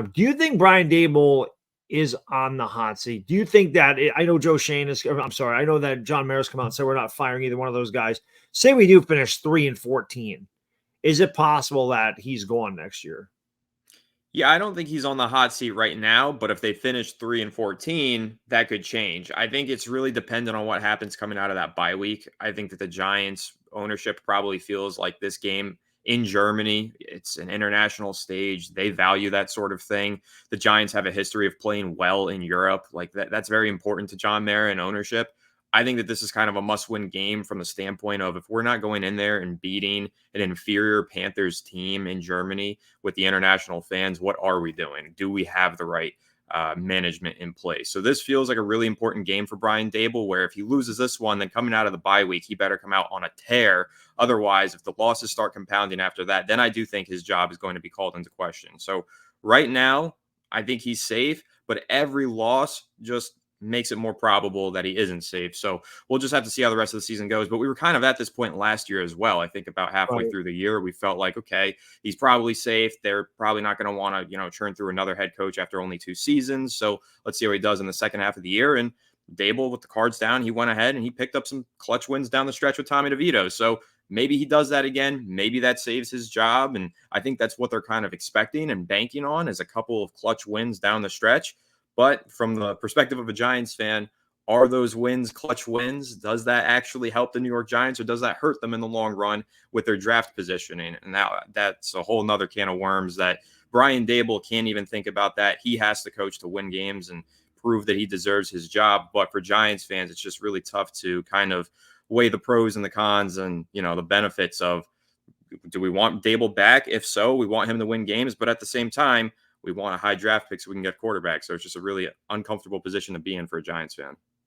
Do you think Brian Daboll is on the hot seat? Do you think that I know Joe Shane is? I'm sorry, I know that John Mara's come out and said we're not firing either one of those guys. Say we do finish 3-14, is it possible that he's gone next year? Yeah, I don't think he's on the hot seat right now, but if they finish 3-14, that could change. I think it's really dependent on what happens coming out of that bye week. I think that the Giants ownership probably feels like this game in Germany, it's an international stage. They value that sort of thing. The Giants have a history of playing well in Europe. Like that's very important to John Mara and ownership. I think that this is kind of a must-win game from the standpoint of if we're not going in there and beating an inferior Panthers team in Germany with the international fans, what are we doing? Do we have the right management in place? So this feels like a really important game for Brian Daboll, where if he loses this one, then coming out of the bye week, he better come out on a tear. Otherwise, if the losses start compounding after that, then I do think his job is going to be called into question. So right now, I think he's safe, but every loss just makes it more probable that he isn't safe. So we'll just have to see how the rest of the season goes. But we were kind of at this point last year as well. I think about halfway Right. through the year, we felt like, okay, he's probably safe. They're probably not going to want to, churn through another head coach after only 2 seasons. So let's see how he does in the second half of the year. And Daboll, with the cards down, he went ahead and he picked up some clutch wins down the stretch with Tommy DeVito. So maybe he does that again. Maybe that saves his job. And I think that's what they're kind of expecting and banking on, is a couple of clutch wins down the stretch. But from the perspective of a Giants fan, are those wins clutch wins? Does that actually help the New York Giants, or does that hurt them in the long run with their draft positioning? And that's a whole nother can of worms that Brian Daboll can't even think about that. He has to coach to win games and prove that he deserves his job. But for Giants fans, it's just really tough to kind of weigh the pros and the cons and, the benefits of, do we want Daboll back? If so, we want him to win games. But at the same time, we want a high draft pick so we can get quarterback. So it's just a really uncomfortable position to be in for a Giants fan.